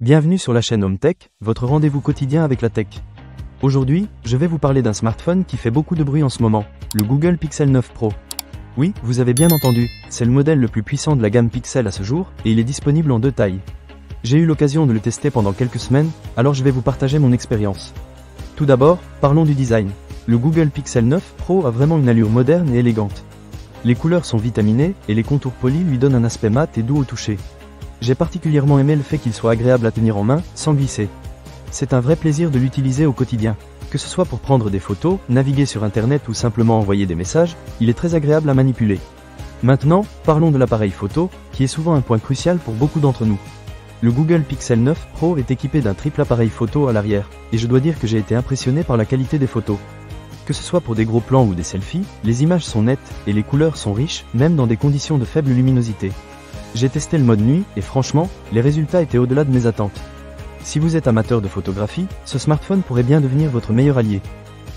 Bienvenue sur la chaîne Home Tech, votre rendez-vous quotidien avec la tech. Aujourd'hui, je vais vous parler d'un smartphone qui fait beaucoup de bruit en ce moment, le Google Pixel 9 Pro. Oui, vous avez bien entendu, c'est le modèle le plus puissant de la gamme Pixel à ce jour, et il est disponible en deux tailles. J'ai eu l'occasion de le tester pendant quelques semaines, alors je vais vous partager mon expérience. Tout d'abord, parlons du design. Le Google Pixel 9 Pro a vraiment une allure moderne et élégante. Les couleurs sont vitaminées, et les contours polis lui donnent un aspect mat et doux au toucher. J'ai particulièrement aimé le fait qu'il soit agréable à tenir en main, sans glisser. C'est un vrai plaisir de l'utiliser au quotidien. Que ce soit pour prendre des photos, naviguer sur internet ou simplement envoyer des messages, il est très agréable à manipuler. Maintenant, parlons de l'appareil photo, qui est souvent un point crucial pour beaucoup d'entre nous. Le Google Pixel 9 Pro est équipé d'un triple appareil photo à l'arrière, et je dois dire que j'ai été impressionné par la qualité des photos. Que ce soit pour des gros plans ou des selfies, les images sont nettes, et les couleurs sont riches, même dans des conditions de faible luminosité. J'ai testé le mode nuit, et franchement, les résultats étaient au-delà de mes attentes. Si vous êtes amateur de photographie, ce smartphone pourrait bien devenir votre meilleur allié.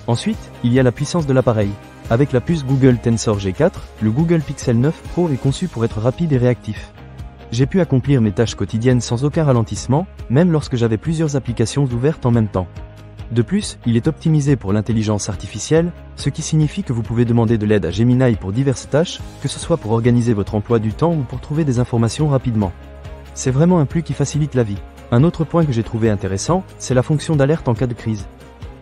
Ensuite, il y a la puissance de l'appareil. Avec la puce Google Tensor G4, le Google Pixel 9 Pro est conçu pour être rapide et réactif. J'ai pu accomplir mes tâches quotidiennes sans aucun ralentissement, même lorsque j'avais plusieurs applications ouvertes en même temps. De plus, il est optimisé pour l'intelligence artificielle, ce qui signifie que vous pouvez demander de l'aide à Gemini pour diverses tâches, que ce soit pour organiser votre emploi du temps ou pour trouver des informations rapidement. C'est vraiment un plus qui facilite la vie. Un autre point que j'ai trouvé intéressant, c'est la fonction d'alerte en cas de crise.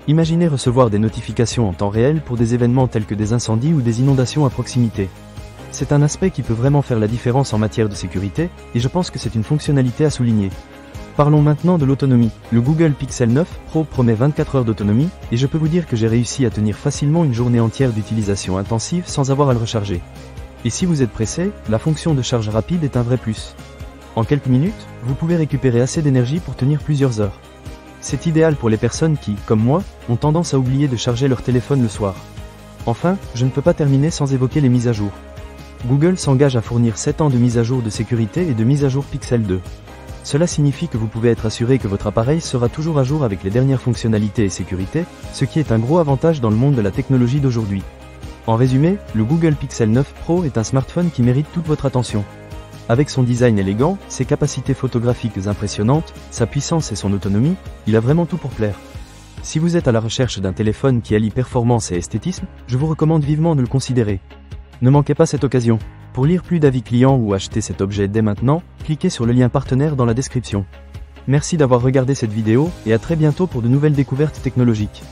Imaginez recevoir des notifications en temps réel pour des événements tels que des incendies ou des inondations à proximité. C'est un aspect qui peut vraiment faire la différence en matière de sécurité, et je pense que c'est une fonctionnalité à souligner. Parlons maintenant de l'autonomie. Le Google Pixel 9 Pro promet 24 heures d'autonomie, et je peux vous dire que j'ai réussi à tenir facilement une journée entière d'utilisation intensive sans avoir à le recharger. Et si vous êtes pressé, la fonction de charge rapide est un vrai plus. En quelques minutes, vous pouvez récupérer assez d'énergie pour tenir plusieurs heures. C'est idéal pour les personnes qui, comme moi, ont tendance à oublier de charger leur téléphone le soir. Enfin, je ne peux pas terminer sans évoquer les mises à jour. Google s'engage à fournir 7 ans de mise à jour de sécurité et de mise à jour Pixel 2. Cela signifie que vous pouvez être assuré que votre appareil sera toujours à jour avec les dernières fonctionnalités et sécurité, ce qui est un gros avantage dans le monde de la technologie d'aujourd'hui. En résumé, le Google Pixel 9 Pro est un smartphone qui mérite toute votre attention. Avec son design élégant, ses capacités photographiques impressionnantes, sa puissance et son autonomie, il a vraiment tout pour plaire. Si vous êtes à la recherche d'un téléphone qui allie performance et esthétisme, je vous recommande vivement de le considérer. Ne manquez pas cette occasion. Pour lire plus d'avis clients ou acheter cet objet dès maintenant, cliquez sur le lien partenaire dans la description. Merci d'avoir regardé cette vidéo, et à très bientôt pour de nouvelles découvertes technologiques.